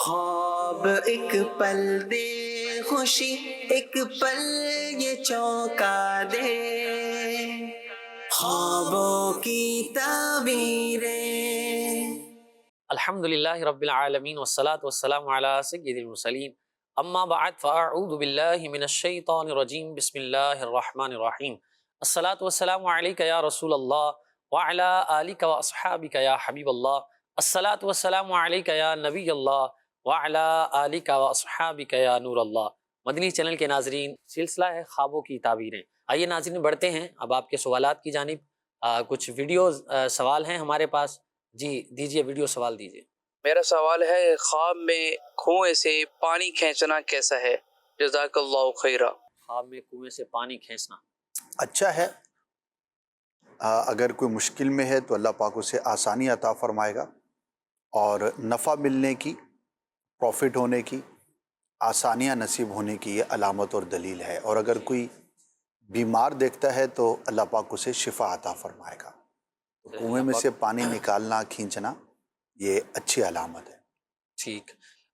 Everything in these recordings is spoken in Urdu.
خواب ایک پل دے خوشی، ایک پل یہ چونکا دے، خوابوں کی تعبیریں۔ الحمدللہ رب العالمین والصلاة والسلام علی سید المرسلین، اما بعد فاعوذ باللہ من الشیطان الرجیم، بسم اللہ الرحمن الرحیم۔ الصلاة والسلام علیک یا رسول اللہ وعلی آلک واصحابک یا حبیب اللہ، الصلاة والسلام علیک یا نبی اللہ وعلی آلک واصحابک یا نور اللہ۔ مدنی چینل کے ناظرین، سلسلہ ہے خوابوں کی تعبیریں۔ آئیے ناظرین بڑھتے ہیں اب آپ کے سوالات کی جانب۔ کچھ ویڈیوز سوال ہیں ہمارے پاس، جی دیجئے ویڈیو سوال دیجئے۔ میرا سوال ہے، خواب میں کنویں سے پانی کھینچنا کیسا ہے؟ جزاک اللہ خیرہ۔ خواب میں کنویں سے پانی کھینچنا اچھا ہے۔ اگر کوئی مشکل میں ہے تو اللہ پاک اسے آسانی عطا فرمائے گا، اور نفع ملنے کی، پروفٹ ہونے کی، آسانیاں نصیب ہونے کی یہ علامت اور دلیل ہے۔ اور اگر کوئی بیمار دیکھتا ہے تو اللہ پاک اسے شفا عطا فرمائے گا۔ کنویں میں سے پانی نکالنا، کھینچنا یہ اچھی علامت ہے۔ ٹھیک۔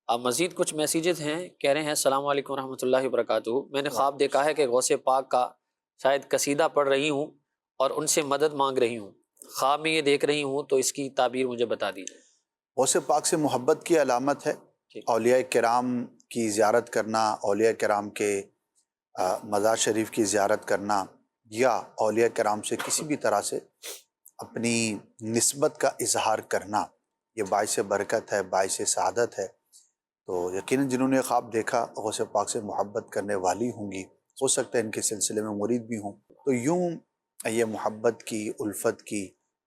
اب مزید کچھ میسیجز ہیں، کہہ رہے ہیں السلام علیکم ورحمۃ اللہ وبرکاتہ، میں نے خواب دیکھا ہے کہ غوث پاک کا شاید قصیدہ پڑھ رہی ہوں اور ان سے مدد مانگ رہی ہوں، خواب میں یہ دیکھ رہی ہوں تو اس کی تعبیر مجھے بتا دیجیے۔ غوث پاک سے محبت کی علامت ہے۔ اولیاء کرام کی زیارت کرنا، اولیاء کرام کے مزار شریف کی زیارت کرنا، یا اولیاء کرام سے کسی بھی طرح سے اپنی نسبت کا اظہار کرنا، یہ باعث برکت ہے، باعث سعادت ہے۔ تو یقیناً جنہوں نے خواب دیکھا غوث پاک سے محبت کرنے والی ہوں گی، ہو سکتا ہے ان کے سلسلے میں مرید بھی ہوں، تو یوں یہ محبت کی، الفت کی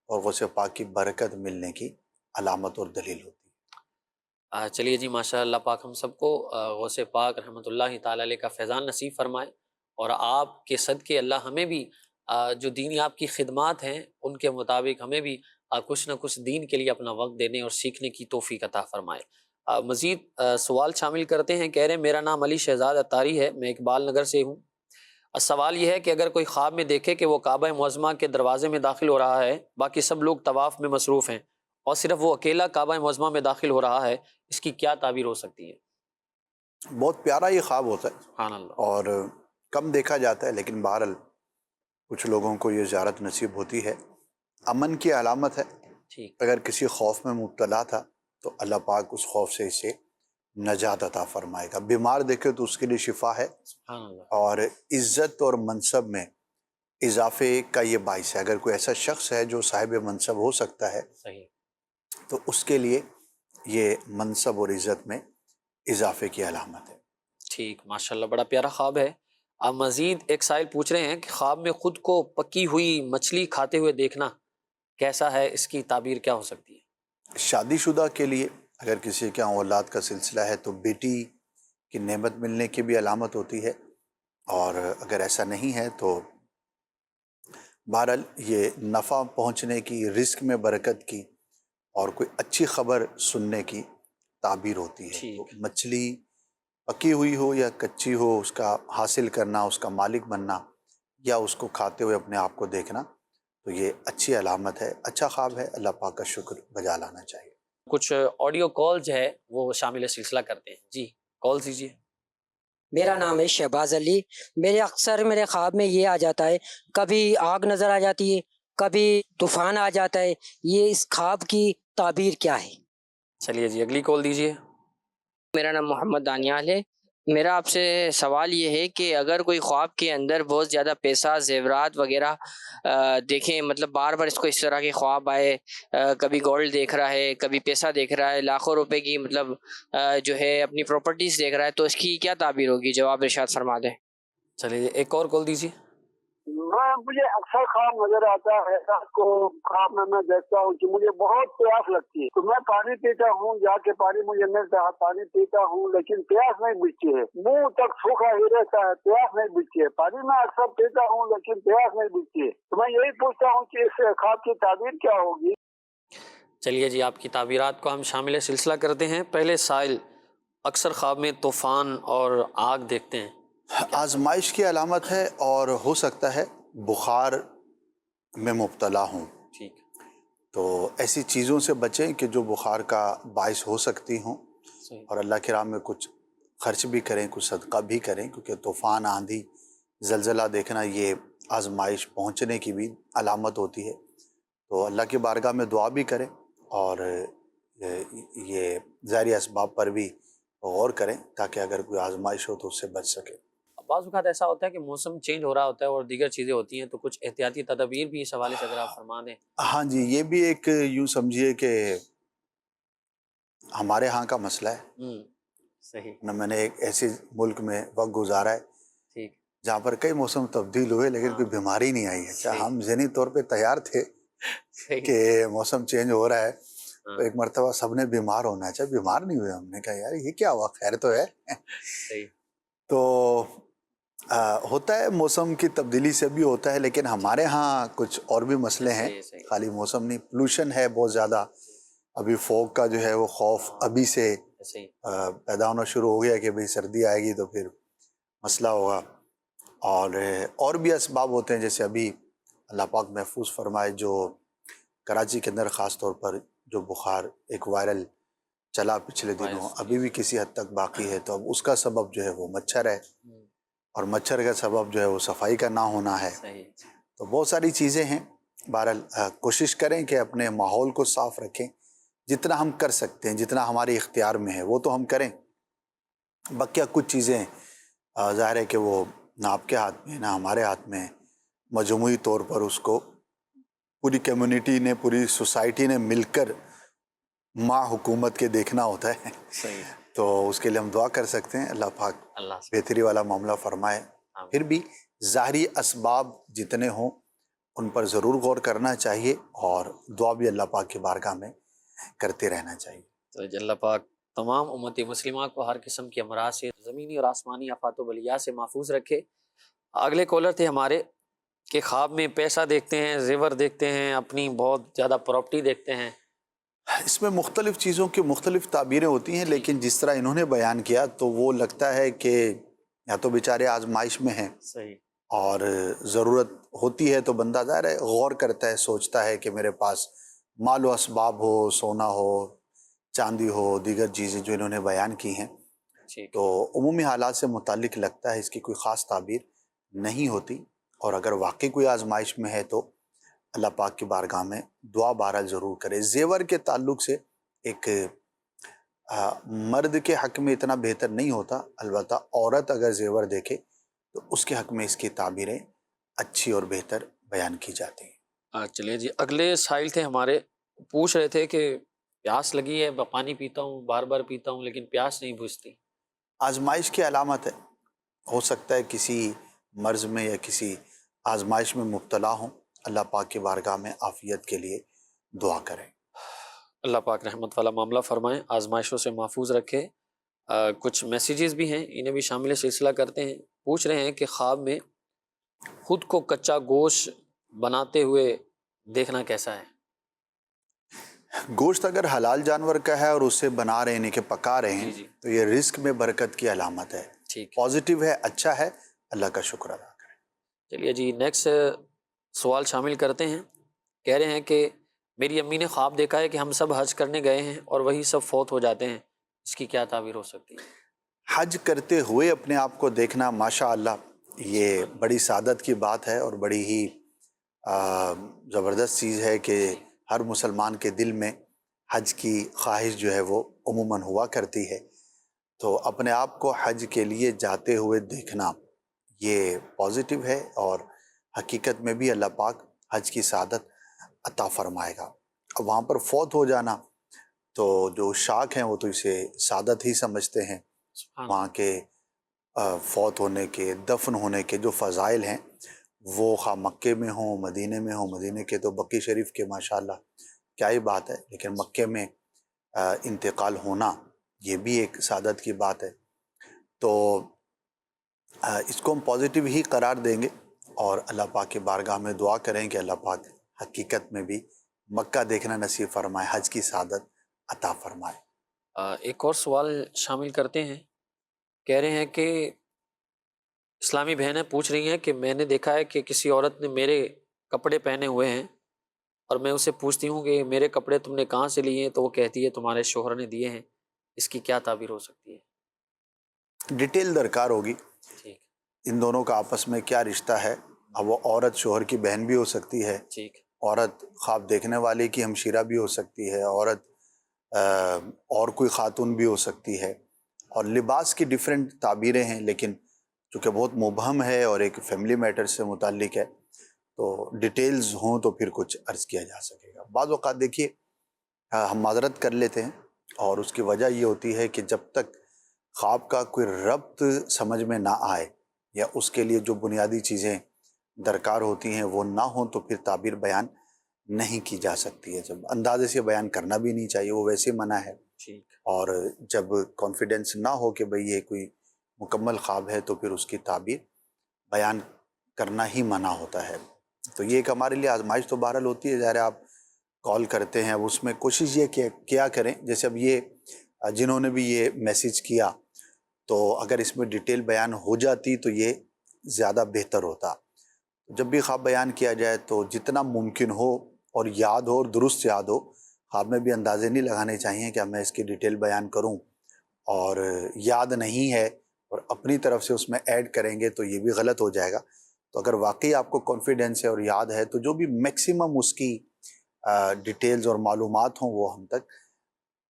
اور غوث پاک کی برکت ملنے کی علامت اور دلیل ہوتی ہے۔ چلیے جی، ماشاء اللہ پاک ہم سب کو غوث پاک رحمۃ اللہ تعالی علیہ کا فیضان نصیب فرمائے، اور آپ کے صدقے اللہ ہمیں بھی جو دینی آپ کی خدمات ہیں ان کے مطابق ہمیں بھی کچھ نہ کچھ دین کے لیے اپنا وقت دینے اور سیکھنے کی توفیق عطا فرمائے۔ مزید سوال شامل کرتے ہیں، کہہ رہے ہیں میرا نام علی شہزاد اتاری ہے، میں اقبال نگر سے ہوں۔ سوال یہ ہے کہ اگر کوئی خواب میں دیکھے کہ وہ کعبہ معظمہ کے دروازے میں داخل ہو رہا ہے، باقی سب لوگ طواف میں مصروف ہیں اور صرف وہ اکیلا کعبہ معظمہ میں داخل ہو رہا ہے، اس کی کیا تعبیر ہو سکتی ہے؟ بہت پیارا یہ خواب ہوتا ہے، سبحان اللہ، اور کم دیکھا جاتا ہے، لیکن بہرحال کچھ لوگوں کو یہ زیارت نصیب ہوتی ہے۔ امن کی علامت ہے۔ ٹھیک، اگر کسی خوف میں مبتلا تھا تو اللہ پاک اس خوف سے اسے نجات عطا فرمائے گا۔ بیمار دیکھے تو اس کے لیے شفا ہے، سبحان اللہ، اور عزت اور منصب میں اضافے کا یہ باعث ہے۔ اگر کوئی ایسا شخص ہے جو صاحب منصب ہو سکتا ہے صحیح، تو اس کے لیے یہ منصب اور عزت میں اضافے کی علامت ہے۔ ٹھیک، ماشاءاللہ بڑا پیارا خواب ہے۔ اب مزید ایک سائل پوچھ رہے ہیں کہ خواب میں خود کو پکی ہوئی مچھلی کھاتے ہوئے دیکھنا کیسا ہے، اس کی تعبیر کیا ہو سکتی ہے؟ شادی شدہ کے لیے اگر کسی کے یہاں اولاد کا سلسلہ ہے تو بیٹی کی نعمت ملنے کی بھی علامت ہوتی ہے، اور اگر ایسا نہیں ہے تو بہرحال یہ نفع پہنچنے کی، رزق میں برکت کی اور کوئی اچھی خبر سننے کی تعبیر ہوتی ہے۔ تو مچھلی پکی ہوئی ہو یا کچی ہو، اس کا حاصل کرنا، اس کا مالک بننا، یا اس کو کھاتے ہوئے اپنے آپ کو دیکھنا، تو یہ اچھی علامت ہے، اچھا خواب ہے۔ اللہ پاک کا شکر بجا لانا چاہیے۔ کچھ آڈیو کالز ہے وہ شامل سلسلہ کرتے ہیں، جی کال دیجیے۔ میرا نام ہے شہباز علی۔ میرے خواب میں یہ آ جاتا ہے، کبھی آگ نظر آ جاتی ہے، کبھی طوفان آ جاتا ہے، یہ اس خواب کی تعبیر کیا ہے؟ چلیے جی اگلی کال دیجیے۔ میرا نام محمد دانیال ہے۔ میرا آپ سے سوال یہ ہے کہ اگر کوئی خواب کے اندر بہت زیادہ پیسہ، زیورات وغیرہ دیکھیں، مطلب بار بار اس کو اس طرح کے خواب آئے، کبھی گولڈ دیکھ رہا ہے، کبھی پیسہ دیکھ رہا ہے، لاکھوں روپے کی مطلب جو ہے اپنی پراپرٹیز دیکھ رہا ہے، تو اس کی کیا تعبیر ہوگی؟ جواب ارشاد فرما دیں۔ چلیے ایک اور کال دیجیے۔ مجھے اکثر خواب نظر آتا ہے، رات کو خواب میں دیکھتا ہوں کہ مجھے بہت پیاس لگتی ہے، تو میں پانی پیتا ہوں، جا کے پانی مجھے ملتا ہے، پانی پیتا ہوں لیکن پیاس نہیں بجھتی ہے، منہ تک سوکھا ہی رہتا ہے، پیاس نہیں بجھتی ہے۔ پانی میں اکثر پیتا ہوں لیکن پیاس نہیں بجھتی ہے، تو میں یہی پوچھتا ہوں کہ اس خواب کی تعبیر کیا ہوگی؟ چلیے جی آپ کی تعبیرات کو ہم شامل سلسلہ کرتے ہیں۔ پہلے سائل، اکثر خواب میں طوفان اور آگ دیکھتے ہیں، آزمائش کی علامت ہے، اور ہو سکتا ہے بخار میں مبتلا ہوں، ٹھیک، تو ایسی چیزوں سے بچیں کہ جو بخار کا باعث ہو سکتی ہوں۔ صحیح. اور اللہ کی راہ میں کچھ خرچ بھی کریں، کچھ صدقہ بھی کریں، کیونکہ طوفان، آندھی، زلزلہ دیکھنا یہ آزمائش پہنچنے کی بھی علامت ہوتی ہے. تو اللہ کی بارگاہ میں دعا بھی کریں اور یہ ظاہری اسباب پر بھی غور کریں تاکہ اگر کوئی آزمائش ہو تو اس سے بچ سکے. بعض اوقات ایسا ہوتا ہے کہ موسم چینج ہو رہا ہوتا ہے اور دیگر چیزیں ہوتی ہیں، تو کچھ احتیاطی تدابیر بھی اس حوالے سے اگر آپ فرما دیں. ہاں جی، یہ بھی ایک یوں سمجھیے کہ ہمارے ہاں کا مسئلہ ہے. صحیح. میں نے ایک ایسے ملک میں وقت گزارا ہے ٹھیک. جہاں پر کئی موسم تبدیل ہوئے لیکن کوئی بیماری نہیں آئی ہے. اچھا، صحیح. ہم ذہنی طور پہ تیار تھے صحیح. کہ موسم چینج ہو رہا ہے ہاں. تو ایک مرتبہ سب نے بیمار ہونا ہے. اچھا، بیمار نہیں ہوئے. ہم نے کہا یار یہ کیا ہوا، خیر تو ہے. صحیح. تو ہوتا ہے، موسم کی تبدیلی سے بھی ہوتا ہے، لیکن ہمارے ہاں کچھ اور بھی مسئلے ہیں. صحیح. صحیح. خالی موسم نہیں، پولوشن ہے بہت زیادہ. ابھی فوگ کا جو ہے وہ خوف ابھی سے صحیح. پیدا ہونا شروع ہو گیا کہ بھئی سردی آئے گی تو پھر مسئلہ ہوگا. اور بھی اسباب ہوتے ہیں، جیسے ابھی اللہ پاک محفوظ فرمائے جو کراچی کے اندر خاص طور پر جو بخار ایک وائرل چلا پچھلے دنوں، ابھی بھی کسی حد تک باقی ہے. تو اب اس کا سبب جو ہے وہ مچھر ہے، اور مچھر کا سبب جو ہے وہ صفائی کا نہ ہونا ہے. صحیح. تو بہت ساری چیزیں ہیں. بہرحال کوشش کریں کہ اپنے ماحول کو صاف رکھیں، جتنا ہم کر سکتے ہیں، جتنا ہمارے اختیار میں ہے وہ تو ہم کریں. بقیہ کچھ چیزیں ظاہر ہے کہ وہ نہ آپ کے ہاتھ میں نہ ہمارے ہاتھ میں. مجموعی طور پر اس کو پوری کمیونٹی نے، پوری سوسائٹی نے مل کر ماں حکومت کے دیکھنا ہوتا ہے. صحیح. تو اس کے لیے ہم دعا کر سکتے ہیں، اللہ پاک اللہ سے. بہتری والا معاملہ فرمائے. پھر بھی ظاہری اسباب جتنے ہوں ان پر ضرور غور کرنا چاہیے اور دعا بھی اللہ پاک کی بارگاہ میں کرتے رہنا چاہیے. تو اللہ پاک تمام امت مسلمہ کو ہر قسم کے امراض سے، زمینی اور آسمانی آفات و بلیات سے محفوظ رکھے. اگلے کالر تھے ہمارے کہ خواب میں پیسہ دیکھتے ہیں، زیور دیکھتے ہیں، اپنی بہت زیادہ پراپرٹی دیکھتے ہیں. اس میں مختلف چیزوں کی مختلف تعبیریں ہوتی ہیں، لیکن جس طرح انہوں نے بیان کیا تو وہ لگتا ہے کہ یا تو بیچارے آزمائش میں ہیں، صحیح. اور ضرورت ہوتی ہے تو بندہ ظاہر ہے غور کرتا ہے، سوچتا ہے کہ میرے پاس مال و اسباب ہو، سونا ہو، چاندی ہو، دیگر چیزیں جو انہوں نے بیان کی ہیں. تو عمومی حالات سے متعلق لگتا ہے، اس کی کوئی خاص تعبیر نہیں ہوتی. اور اگر واقعی کوئی آزمائش میں ہے تو اللہ پاک کی بارگاہ میں دعا بہرحال ضرور کرے. زیور کے تعلق سے ایک مرد کے حق میں اتنا بہتر نہیں ہوتا، البتہ عورت اگر زیور دیکھے تو اس کے حق میں اس کی تعبیریں اچھی اور بہتر بیان کی جاتی ہیں. چلیے جی، اگلے سائل تھے ہمارے، پوچھ رہے تھے کہ پیاس لگی ہے، پانی پیتا ہوں، بار بار پیتا ہوں، لیکن پیاس نہیں بجھتی. آزمائش کی علامت ہے. ہو سکتا ہے کسی مرض میں یا کسی آزمائش میں مبتلا ہوں. اللہ پاک کی بارگاہ میں عافیت کے لیے دعا کریں. اللہ پاک رحمت والا معاملہ فرمائیں، آزمائشوں سے محفوظ رکھے. کچھ میسیجز بھی ہیں، انہیں بھی شامل سلسلہ کرتے ہیں. پوچھ رہے ہیں کہ خواب میں خود کو کچا گوشت بناتے ہوئے دیکھنا کیسا ہے؟ گوشت اگر حلال جانور کا ہے اور اسے بنا رہے ہیں، یعنی کہ پکا رہے ہیں، جی. تو یہ رزق میں برکت کی علامت ہے. ٹھیک. پازیٹیو ہے، اچھا ہے، اللہ کا شکر ادا کریں. چلیے جی، نیکسٹ سوال شامل کرتے ہیں. کہہ رہے ہیں کہ میری امی نے خواب دیکھا ہے کہ ہم سب حج کرنے گئے ہیں اور وہی سب فوت ہو جاتے ہیں. اس کی کیا تعبیر ہو سکتی ہے؟ حج کرتے ہوئے اپنے آپ کو دیکھنا ماشاء اللہ یہ بڑی سعادت کی بات ہے اور بڑی ہی زبردست چیز ہے کہ ہر مسلمان کے دل میں حج کی خواہش جو ہے وہ عموماً ہوا کرتی ہے. تو اپنے آپ کو حج کے لیے جاتے ہوئے دیکھنا یہ پازیٹیو ہے، اور حقیقت میں بھی اللہ پاک حج کی سعادت عطا فرمائے گا. اب وہاں پر فوت ہو جانا تو جو شاک ہیں وہ تو اسے سعادت ہی سمجھتے ہیں. وہاں کے فوت ہونے کے، دفن ہونے کے جو فضائل ہیں وہ خواہ مکے میں ہوں، مدینے میں ہوں. مدینے کے تو بقی شریف کے ماشاءاللہ کیا ہی بات ہے، لیکن مکے میں انتقال ہونا یہ بھی ایک سعادت کی بات ہے. تو اس کو ہم پازیٹیو ہی قرار دیں گے اور اللہ پاک کی بارگاہ میں دعا کریں کہ اللہ پاک حقیقت میں بھی مکہ دیکھنا نصیب فرمائے، حج کی سعادت عطا فرمائے. ایک اور سوال شامل کرتے ہیں. کہہ رہے ہیں کہ اسلامی بہنیں پوچھ رہی ہیں کہ میں نے دیکھا ہے کہ کسی عورت نے میرے کپڑے پہنے ہوئے ہیں اور میں اسے پوچھتی ہوں کہ میرے کپڑے تم نے کہاں سے لیے ہیں، تو وہ کہتی ہے تمہارے شوہر نے دیے ہیں. اس کی کیا تعبیر ہو سکتی ہے؟ ڈیٹیل درکار ہوگی ٹھیک ان دونوں کا آپس میں کیا رشتہ ہے. اب وہ عورت شوہر کی بہن بھی ہو سکتی ہے, ٹھیک عورت خواب دیکھنے والے کی ہمشیرہ بھی ہو سکتی ہے, عورت اور کوئی خاتون بھی ہو سکتی ہے, اور لباس کی ڈیفرنٹ تعبیریں ہیں, لیکن چونکہ بہت مبہم ہے اور ایک فیملی میٹر سے متعلق ہے تو ڈیٹیلز ہوں تو پھر کچھ عرض کیا جا سکے گا. بعض اوقات دیکھیے ہم معذرت کر لیتے ہیں اور اس کی وجہ یہ ہوتی ہے کہ جب تک خواب کا کوئی ربط سمجھ میں نہ آئے یا اس کے لیے جو بنیادی چیزیں درکار ہوتی ہیں وہ نہ ہوں تو پھر تعبیر بیان نہیں کی جا سکتی ہے. جب اندازے سے بیان کرنا بھی نہیں چاہیے, وہ ویسے منع ہے, ٹھیک اور جب کانفیڈنس نہ ہو کہ بھئی یہ کوئی مکمل خواب ہے تو پھر اس کی تعبیر بیان کرنا ہی منع ہوتا ہے. تو یہ ایک ہمارے لیے آزمائش تو بہرحال ہوتی ہے. ظاہر ہے آپ کال کرتے ہیں, اب اس میں کوشش یہ کیا کریں, جیسے اب یہ جنہوں نے بھی یہ میسیج کیا تو اگر اس میں ڈیٹیل بیان ہو جاتی تو یہ زیادہ بہتر ہوتا. جب بھی خواب بیان کیا جائے تو جتنا ممکن ہو اور یاد ہو اور درست یاد ہو. خواب میں بھی اندازے نہیں لگانے چاہیے کہ میں اس کی ڈیٹیل بیان کروں اور یاد نہیں ہے اور اپنی طرف سے اس میں ایڈ کریں گے تو یہ بھی غلط ہو جائے گا. تو اگر واقعی آپ کو کانفیڈنس ہے اور یاد ہے تو جو بھی میکسیمم اس کی ڈیٹیلز اور معلومات ہوں وہ ہم تک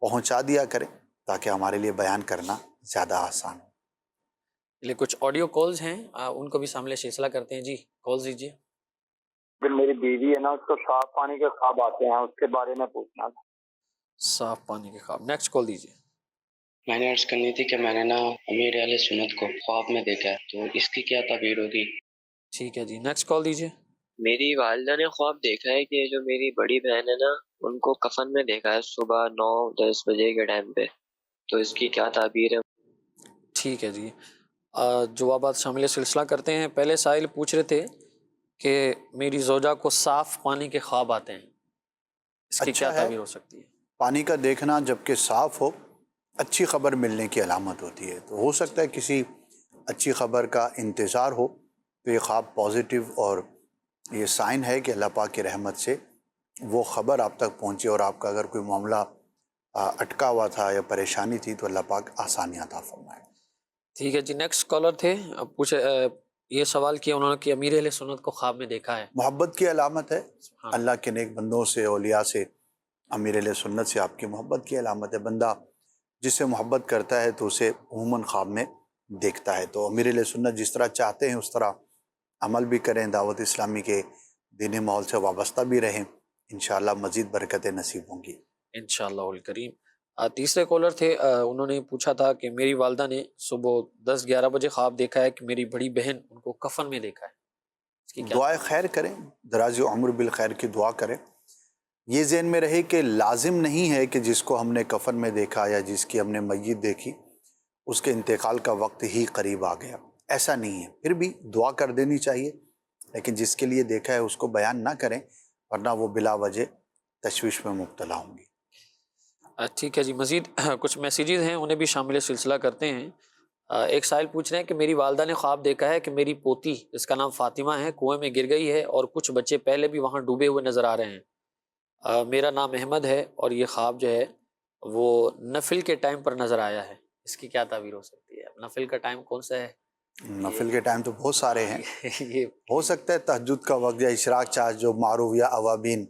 پہنچا دیا کریں تاکہ ہمارے لیے بیان کرنا زیادہ آسان ہو. چلیے کچھ آڈیو کالز ہیں, ان کو بھی شامل سلسلہ کرتے ہیں. جی کالز دیجیے. میری بیوی ہے نا, اس کو صاف پانی کے خواب آتے ہیں, اس کے بارے میں پوچھنا تھا. صاف پانی کے خواب. نیکسٹ کال دیجیے. میں نے عرض کرنی تھی کہ میں نے نا امیر اہل سنت کو خواب میں دیکھا ہے, تو اس کی کیا تعبیر ہوگی؟ ٹھیک ہے جی, نیکسٹ کال دیجیے. میری والدہ نے خواب دیکھا ہے کہ جو میری بڑی بہن ہے نا ان کو کفن میں دیکھا ہے صبح 9-10 بجے کے ٹائم پہ, تو اس کی کیا تعبیر ہے؟ ٹھیک ہے جی, جوابات شامل سلسلہ کرتے ہیں. پہلے سائل پوچھ رہے تھے کہ میری زوجہ کو صاف پانی کے خواب آتے ہیں, اس کی کیا اچھا ہے, تعبیر ہو سکتی ہے؟ پانی کا دیکھنا جبکہ صاف ہو اچھی خبر ملنے کی علامت ہوتی ہے. تو ہو سکتا ہے کسی اچھی خبر کا انتظار ہو تو یہ خواب پازیٹیو اور یہ سائن ہے کہ اللہ پاک کی رحمت سے وہ خبر آپ تک پہنچے, اور آپ کا اگر کوئی معاملہ اٹکا ہوا تھا یا پریشانی تھی تو اللہ پاک آسانی عطا فرمائے. ٹھیک ہے جی, نیکسٹ کالر تھے, پوچھے یہ سوال کیا انہوں نے کہ امیر اہل سنت کو خواب میں دیکھا ہے. محبت کی علامت ہے, ہاں. اللہ کے نیک بندوں سے, اولیاء سے, امیر اہل سنت سے آپ کی محبت کی علامت ہے. بندہ جس سے محبت کرتا ہے تو اسے عموماً خواب میں دیکھتا ہے. تو امیر اہل سنت جس طرح چاہتے ہیں اس طرح عمل بھی کریں, دعوت اسلامی کے دینی ماحول سے وابستہ بھی رہیں, انشاءاللہ مزید برکتیں نصیب ہوں گی انشاءاللہ الکریم. تیسرے کالر تھے, انہوں نے پوچھا تھا کہ میری والدہ نے صبح 10-11 بجے خواب دیکھا ہے کہ میری بڑی بہن ان کو کفن میں دیکھا ہے. اس کی کیا دعائے خیر کریں, دراز عمر بالخیر کی دعا کریں. یہ ذہن میں رہے کہ لازم نہیں ہے کہ جس کو ہم نے کفن میں دیکھا یا جس کی ہم نے میت دیکھی اس کے انتقال کا وقت ہی قریب آ گیا, ایسا نہیں ہے. پھر بھی دعا کر دینی چاہیے, لیکن جس کے لیے دیکھا ہے اس کو بیان نہ کریں ورنہ وہ بلا وجہ تشویش میں مبتلا ہوں گی. ٹھیک ہے جی, مزید کچھ میسیجز ہیں انہیں بھی شامل سلسلہ کرتے ہیں. ایک سائل پوچھ رہے ہیں کہ میری والدہ نے خواب دیکھا ہے کہ میری پوتی جس کا نام فاطمہ ہے کنویں میں گر گئی ہے اور کچھ بچے پہلے بھی وہاں ڈوبے ہوئے نظر آ رہے ہیں. میرا نام احمد ہے اور یہ خواب جو ہے وہ نفل کے ٹائم پر نظر آیا ہے. اس کی کیا تعبیر ہو سکتی ہے؟ نفل کا ٹائم کون سا ہے؟ نفل کے ٹائم تو بہت سارے ہیں, یہ ہو سکتا ہے تہجد کا وقت یا اشراق چاہ جو معروف, یا اوابین,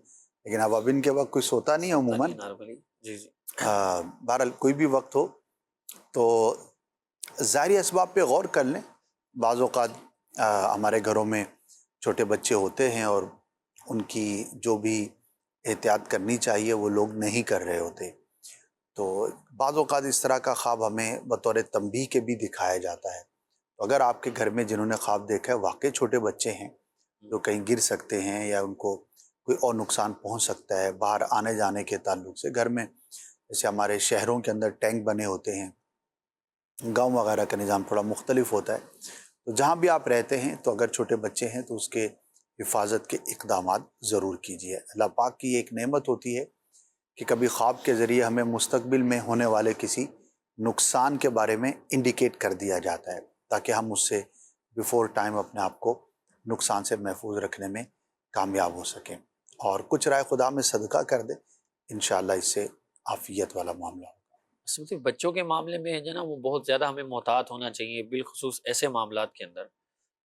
لیکن اوابین کے وقت کوئی سوتا نہیں ہے عموماً. جی جی, بہرحال کوئی بھی وقت ہو تو ظاہری اسباب پہ غور کر لیں. بعض اوقات ہمارے گھروں میں چھوٹے بچے ہوتے ہیں اور ان کی جو بھی احتیاط کرنی چاہیے وہ لوگ نہیں کر رہے ہوتے, تو بعض اوقات اس طرح کا خواب ہمیں بطور تنبیہ کے بھی دکھایا جاتا ہے. تو اگر آپ کے گھر میں جنہوں نے خواب دیکھا ہے واقعی چھوٹے بچے ہیں جو کہیں گر سکتے ہیں یا ان کو کوئی اور نقصان پہنچ سکتا ہے باہر آنے جانے کے تعلق سے, گھر میں جیسے ہمارے شہروں کے اندر ٹینک بنے ہوتے ہیں, گاؤں وغیرہ کا نظام تھوڑا مختلف ہوتا ہے, تو جہاں بھی آپ رہتے ہیں تو اگر چھوٹے بچے ہیں تو اس کے حفاظت کے اقدامات ضرور کیجیے. اللہ پاک کی ایک نعمت ہوتی ہے کہ کبھی خواب کے ذریعے ہمیں مستقبل میں ہونے والے کسی نقصان کے بارے میں انڈیکیٹ کر دیا جاتا ہے تاکہ ہم اس سے بیفور ٹائم اپنے آپ کو نقصان سے محفوظ رکھنے میں کامیاب ہو سکیں. اور کچھ رائے خدا میں صدقہ کر دیں, انشاءاللہ اس سے عافیت والا معاملہ ہوگا. اصل میں بچوں کے معاملے میں جو ہے نا وہ بہت زیادہ ہمیں محتاط ہونا چاہیے، بالخصوص ایسے معاملات کے اندر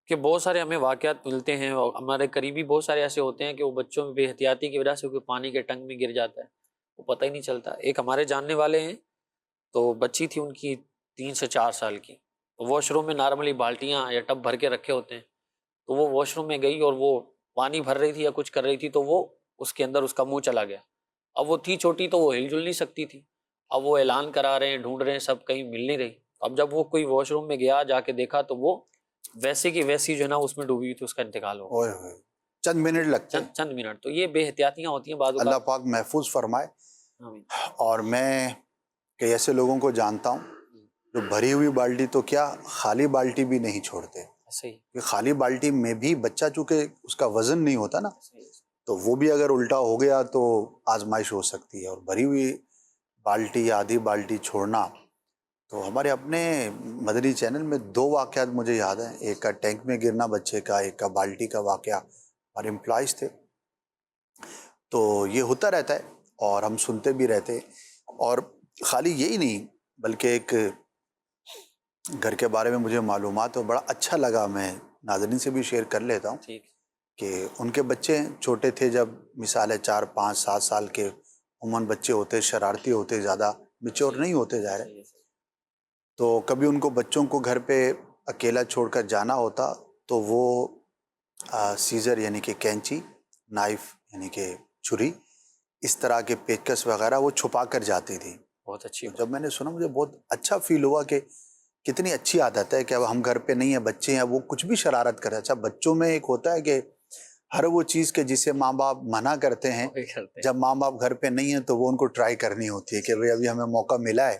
کہ بہت سارے ہمیں واقعات ملتے ہیں، اور ہمارے قریبی بہت سارے ایسے ہوتے ہیں کہ وہ بچوں میں بے احتیاطی کی وجہ سے کوئی پانی کے ٹنک میں گر جاتا ہے، وہ پتہ ہی نہیں چلتا۔ ایک ہمارے جاننے والے ہیں، تو بچی تھی ان کی 3 سے 4 سال کی، واش روم میں نارملی بالٹیاں یا ٹب بھر کے رکھے ہوتے ہیں، تو وہ واش روم میں گئی اور وہ پانی بھر رہی تھی یا کچھ کر رہی تھی، تو وہ اس کے اندر اس کا منہ چلا گیا۔ اب وہ تھی چھوٹی تو وہ ہل جل نہیں سکتی تھی، اب وہ اعلان کرا رہے ہیں، ڈھونڈ رہے ہیں، سب کہیں مل نہیں رہی۔ اب جب وہ کوئی واش روم میں گیا، جا کے دیکھا تو وہ ویسے کی ویسی جو ہے نا اس میں ڈوبی ہوئی تھی، اس کا انتقال ہو گیا۔ اوئے ہوئے، چند منٹ لگتے ہیں۔ چند منٹ، تو یہ بے احتیاطیاں ہوتی ہیں بعض اللہ اوقات۔ پاک محفوظ فرمائے۔ آمین۔ اور میں کئی ایسے لوگوں کو جانتا ہوں جو بھری ہوئی بالٹی تو کیا، خالی بالٹی بھی نہیں چھوڑتے، صحیح کہ خالی بالٹی میں بھی بچہ چونکہ اس کا وزن نہیں ہوتا نا، تو وہ بھی اگر الٹا ہو گیا تو آزمائش ہو سکتی ہے۔ اور بھری ہوئی بالٹی یا آدھی بالٹی چھوڑنا، تو ہمارے اپنے مدنی چینل میں 2 واقعات مجھے یاد ہیں، ایک کا ٹینک میں گرنا بچے کا، ایک کا بالٹی کا واقعہ، اور امپلائز تھے، تو یہ ہوتا رہتا ہے اور ہم سنتے بھی رہتے ہیں۔ اور خالی یہی نہیں بلکہ ایک گھر کے بارے میں مجھے معلومات اور بڑا اچھا لگا، میں ناظرین سے بھی شیئر کر لیتا ہوں ٹھیک۔ کہ ان کے بچے چھوٹے تھے، جب مثال ہے 4 5 7 سال کے عموماً بچے ہوتے، شرارتی ہوتے، زیادہ میچور نہیں ہوتے ظاہر ہے، تو کبھی ان کو بچوں کو گھر پہ اکیلا چھوڑ کر جانا ہوتا تو وہ سیزر یعنی کہ کینچی، نائف یعنی کہ چھری، اس طرح کے پیچکس وغیرہ وہ چھپا کر جاتی تھی۔ بہت اچھی جب میں نے سنا مجھے بہت اچھا فیل ہوا کہ کتنی اچھی عادت ہے کہ اب ہم گھر پہ نہیں ہیں، بچے ہیں، وہ کچھ بھی شرارت کرے۔ اچھا بچوں میں ایک ہوتا ہے کہ ہر وہ چیز کہ جسے ماں باپ منع کرتے ہیں، جب ماں باپ گھر پہ نہیں ہیں تو وہ ان کو ٹرائی کرنی ہوتی ہے کہ بھئی ابھی ہمیں موقع ملا ہے۔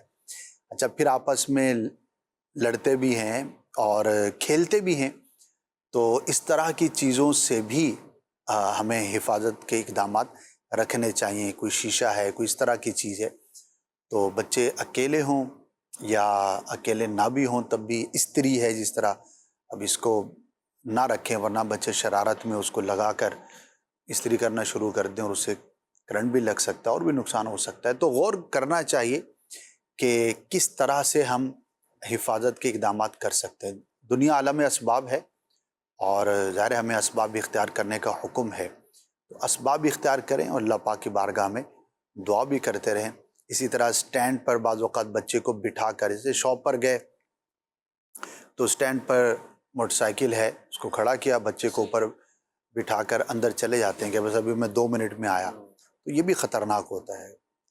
اچھا پھر آپس میں لڑتے بھی ہیں اور کھیلتے بھی ہیں، تو اس طرح کی چیزوں سے بھی ہمیں حفاظت کے اقدامات رکھنے چاہیے۔ کوئی شیشہ ہے، کوئی اس طرح کی چیز ہے، تو بچے اکیلے ہوں یا اکیلے نہ بھی ہوں تب بھی استری ہے جس طرح، اب اس کو نہ رکھیں ورنہ بچے شرارت میں اس کو لگا کر استری کرنا شروع کر دیں اور اس سے کرنٹ بھی لگ سکتا ہے اور بھی نقصان ہو سکتا ہے۔ تو غور کرنا چاہیے کہ کس طرح سے ہم حفاظت کے اقدامات کر سکتے ہیں۔ دنیا عالم اسباب ہے اور ظاہر ہے ہمیں اسباب اختیار کرنے کا حکم ہے، تو اسباب اختیار کریں اور اللہ پاک کی بارگاہ میں دعا بھی کرتے رہیں۔ اسی طرح سٹینڈ پر بعض اوقات بچے کو بٹھا کر، جیسے شاپ پر گئے تو سٹینڈ پر موٹر سائیکل ہے، اس کو کھڑا کیا، بچے کو اوپر بٹھا کر اندر چلے جاتے ہیں کہ بس ابھی میں 2 منٹ میں آیا، تو یہ بھی خطرناک ہوتا ہے،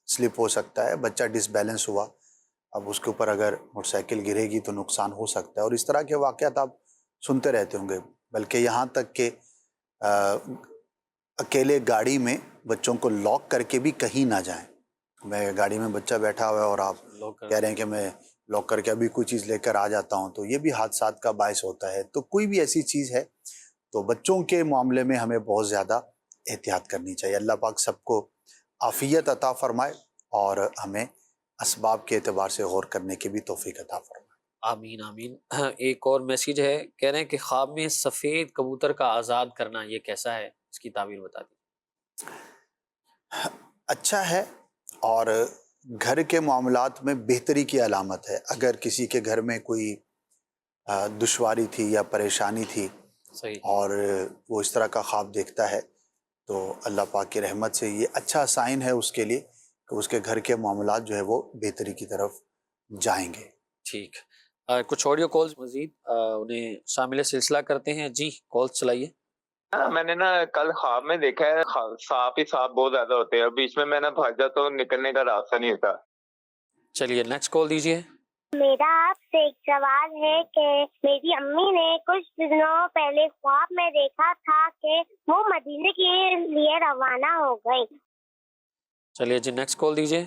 سلپ ہو سکتا ہے، بچہ ڈس بیلنس ہوا، اب اس کے اوپر اگر موٹر سائیکل گرے گی تو نقصان ہو سکتا ہے۔ اور اس طرح کے واقعات آپ سنتے رہتے ہوں گے، بلکہ یہاں تک کہ اکیلے گاڑی میں بچوں کو لاک کر کے بھی کہیں نہ جائیں۔ میں گاڑی میں بچہ بیٹھا ہوا ہے اور آپ کہہ رہے ہیں کہ میں لاک کر کے ابھی کوئی چیز لے کر آ جاتا ہوں، تو یہ بھی حادثات کا باعث ہوتا ہے۔ تو کوئی بھی ایسی چیز ہے تو بچوں کے معاملے میں ہمیں بہت زیادہ احتیاط کرنی چاہیے۔ اللہ پاک سب کو عافیت عطا فرمائے اور ہمیں اسباب کے اعتبار سے غور کرنے کی بھی توفیق عطا فرمائے۔ آمین آمین۔ ایک اور میسیج ہے، کہہ رہے ہیں کہ خواب میں سفید کبوتر کا آزاد کرنا یہ کیسا ہے، اس کی تعبیر بتا دیجیے۔ اچھا ہے اور گھر کے معاملات میں بہتری کی علامت ہے۔ اگر کسی کے گھر میں کوئی دشواری تھی یا پریشانی تھی صحیح، اور وہ اس طرح کا خواب دیکھتا ہے تو اللہ پاک کی رحمت سے یہ اچھا سائن ہے اس کے لیے کہ اس کے گھر کے معاملات جو ہے وہ بہتری کی طرف جائیں گے۔ ٹھیک۔ کچھ آڈیو کالز مزید انہیں شامل سلسلہ کرتے ہیں۔ جی کالز چلائیے۔ میں نے نا کل خواب میں دیکھا ہے سانپ ہی سانپ بہت زیادہ ہوتے ہیں، اور بیچ میں نا بھاگا تو نکلنے کا راستہ نہیں ہوتا۔ چلیے نیکسٹ کال دیجیے۔ میرا آپ سے ایک سوال ہے کہ میری امی نے کچھ دنوں پہلے خواب میں دیکھا تھا کہ وہ مدینے کے لیے روانہ ہو گئی۔ چلیے جی نیکسٹ کال دیجیے۔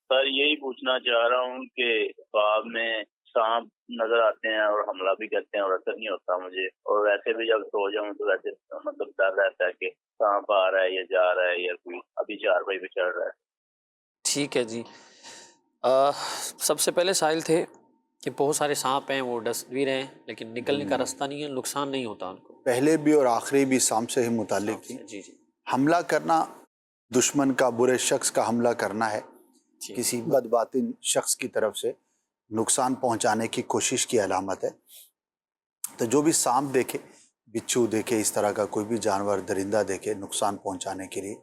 سر یہی پوچھنا چاہ رہا ہوں کہ خواب میں سانپ نظر آتے ہیں اور حملہ بھی کرتے ہیں اور اثر نہیں ہوتا مجھے، اور ویسے بھی جب سو جاؤں تو ویسے مطلب ڈر رہتا ہے کہ سانپ آ رہا ہے یا جا رہا ہے یا کوئی ابھی چارپائی پہ چڑھ رہا ہے۔ ٹھیک ہے جی۔ سب سے پہلے سائل تھے کہ بہت سارے سانپ ہیں، وہ ڈس بھی رہے ہیں لیکن نکلنے کا راستہ نہیں ہے، نقصان نہیں ہوتا ان کو۔ پہلے بھی اور آخری بھی سانپ سے ہی متعلق تھی۔ جی جی۔ حملہ کرنا، دشمن کا، برے شخص کا حملہ کرنا ہے، کسی بدباطن شخص کی طرف سے نقصان پہنچانے کی کوشش کی علامت ہے۔ تو جو بھی سانپ دیکھے، بچھو دیکھے، اس طرح کا کوئی بھی جانور درندہ دیکھے نقصان پہنچانے کے لیے،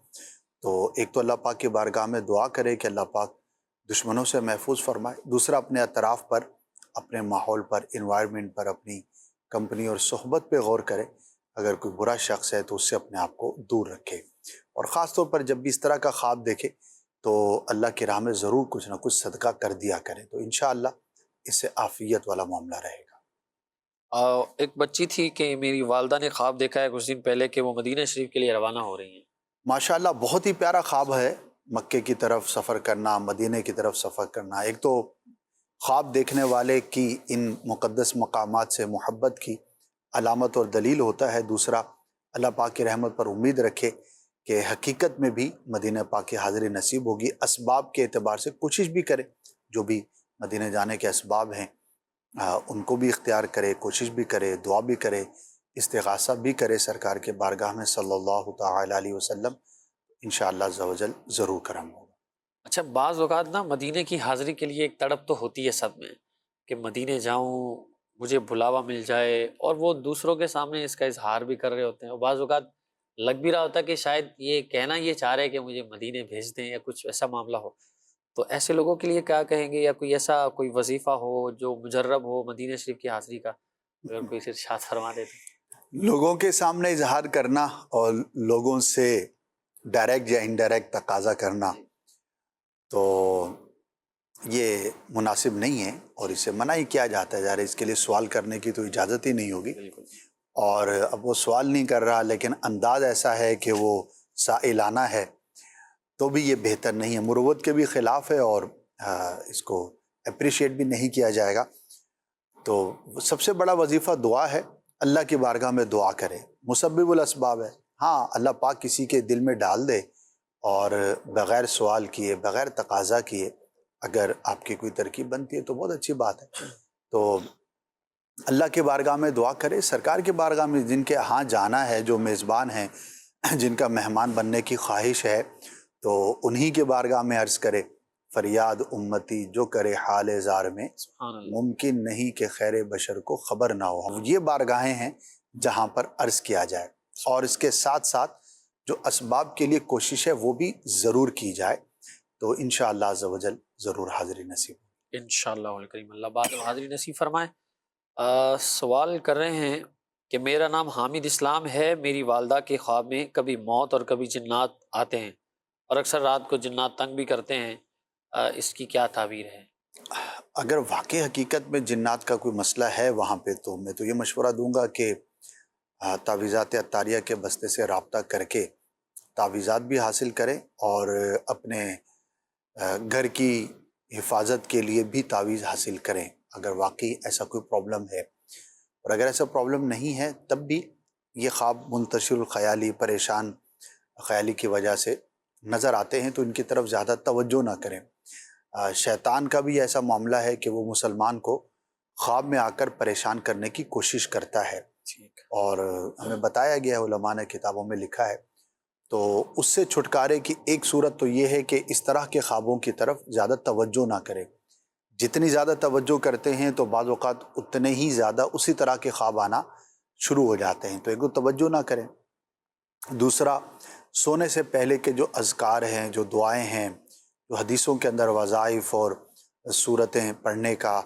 تو ایک تو اللہ پاک کی بارگاہ میں دعا کرے کہ اللہ پاک دشمنوں سے محفوظ فرمائے، دوسرا اپنے اطراف پر، اپنے ماحول پر، انوائرمنٹ پر، اپنی کمپنی اور صحبت پہ غور کرے، اگر کوئی برا شخص ہے تو اس سے اپنے آپ کو دور رکھے، اور خاص طور پر جب بھی اس طرح کا خواب دیکھے تو اللہ کی راہ میں ضرور کچھ نہ کچھ صدقہ کر دیا کرے، تو انشاءاللہ اس سے عافیت والا معاملہ رہے گا۔ ایک بچی تھی کہ میری والدہ نے خواب دیکھا ہے کچھ دن پہلے کہ وہ مدینہ شریف کے لیے روانہ ہو رہی ہیں۔ ماشاءاللہ بہت ہی پیارا خواب ہے، مکے کی طرف سفر کرنا، مدینہ کی طرف سفر کرنا۔ ایک تو خواب دیکھنے والے کی ان مقدس مقامات سے محبت کی علامت اور دلیل ہوتا ہے، دوسرا اللہ پاک کی رحمت پر امید رکھے کہ حقیقت میں بھی مدینہ پاک کی حاضری نصیب ہوگی، اسباب کے اعتبار سے کوشش بھی کرے، جو بھی مدینہ جانے کے اسباب ہیں ان کو بھی اختیار کرے، کوشش بھی کرے، دعا بھی کرے، استغاثہ بھی کرے سرکار کے بارگاہ میں صلی اللہ تعالی علیہ وسلم، انشاءاللہ عز و جل ضرور کرم ہوگا۔ اچھا، بعض اوقات نا مدینے کی حاضری کے لیے ایک تڑپ تو ہوتی ہے سب میں کہ مدینے جاؤں، مجھے بلاوا مل جائے، اور وہ دوسروں کے سامنے اس کا اظہار بھی کر رہے ہوتے ہیں، اور بعض اوقات لگ بھی رہا ہوتا ہے کہ شاید یہ کہنا یہ چاہ رہے کہ مجھے مدینے بھیج دیں یا کچھ ایسا معاملہ ہو، تو ایسے لوگوں کے لیے کیا کہیں گے، یا کوئی ایسا کوئی وظیفہ ہو جو مجرب ہو مدینہ شریف کی حاضری کا، اگر کوئی ارشاد فرما دے تو؟ لوگوں کے سامنے اظہار کرنا اور لوگوں سے ڈائریکٹ یا انڈائریکٹ تقاضا کرنا تو یہ مناسب نہیں ہے، اور اسے منع ہی کیا جاتا ہے، ظاہر ہے اس کے لیے سوال کرنے کی تو اجازت ہی نہیں ہوگی، اور اب وہ سوال نہیں کر رہا لیکن انداز ایسا ہے کہ وہ سائلانہ ہے، تو بھی یہ بہتر نہیں ہے، مروت کے بھی خلاف ہے، اور اس کو اپریشیٹ بھی نہیں کیا جائے گا۔ تو سب سے بڑا وظیفہ دعا ہے، اللہ کی بارگاہ میں دعا کرے، مسبب الاسباب ہے، ہاں اللہ پاک کسی کے دل میں ڈال دے، اور بغیر سوال کیے، بغیر تقاضا کیے اگر آپ کی کوئی ترکیب بنتی ہے تو بہت اچھی بات ہے، تو اللہ کے بارگاہ میں دعا کرے، سرکار کے بارگاہ میں جن کے ہاں جانا ہے، جو میزبان ہیں، جن کا مہمان بننے کی خواہش ہے، تو انہی کے بارگاہ میں عرض کرے، فریاد امتی جو کرے حال زار میں، ممکن نہیں کہ خیر بشر کو خبر نہ ہو۔ یہ بارگاہیں ہیں جہاں پر عرض کیا جائے، اور اس کے ساتھ ساتھ جو اسباب کے لیے کوشش ہے وہ بھی ضرور کی جائے، تو انشاءاللہ عز و جل ضرور حاضری نصیب ہو۔ انشاءاللہ الکریم، اللہ بعد میں حاضری نصیب فرمائے۔ سوال کر رہے ہیں کہ میرا نام حامد اسلام ہے، میری والدہ کے خواب میں کبھی موت اور کبھی جنات آتے ہیں، اور اکثر رات کو جنات تنگ بھی کرتے ہیں، اس کی کیا تعبیر ہے؟ اگر واقع حقیقت میں جنات کا کوئی مسئلہ ہے وہاں پہ، تو میں تو یہ مشورہ دوں گا کہ تعویذات عطاریہ کے بستے سے رابطہ کر کے تعویذات بھی حاصل کریں، اور اپنے گھر کی حفاظت کے لیے بھی تعویذ حاصل کریں اگر واقعی ایسا کوئی پرابلم ہے، اور اگر ایسا پرابلم نہیں ہے تب بھی یہ خواب منتشر الخیالی، پریشان خیالی کی وجہ سے نظر آتے ہیں تو ان کی طرف زیادہ توجہ نہ کریں۔ شیطان کا بھی ایسا معاملہ ہے کہ وہ مسلمان کو خواب میں آ کر پریشان کرنے کی کوشش کرتا ہے، اور ہمیں بتایا گیا ہے، علماء نے کتابوں میں لکھا ہے، تو اس سے چھٹکارے کی ایک صورت تو یہ ہے کہ اس طرح کے خوابوں کی طرف زیادہ توجہ نہ کریں، جتنی زیادہ توجہ کرتے ہیں تو بعض اوقات اتنے ہی زیادہ اسی طرح کے خواب آنا شروع ہو جاتے ہیں، تو ایک تو توجہ نہ کریں، دوسرا سونے سے پہلے کے جو اذکار ہیں، جو دعائیں ہیں، جو حدیثوں کے اندر وظائف اور صورتیں پڑھنے کا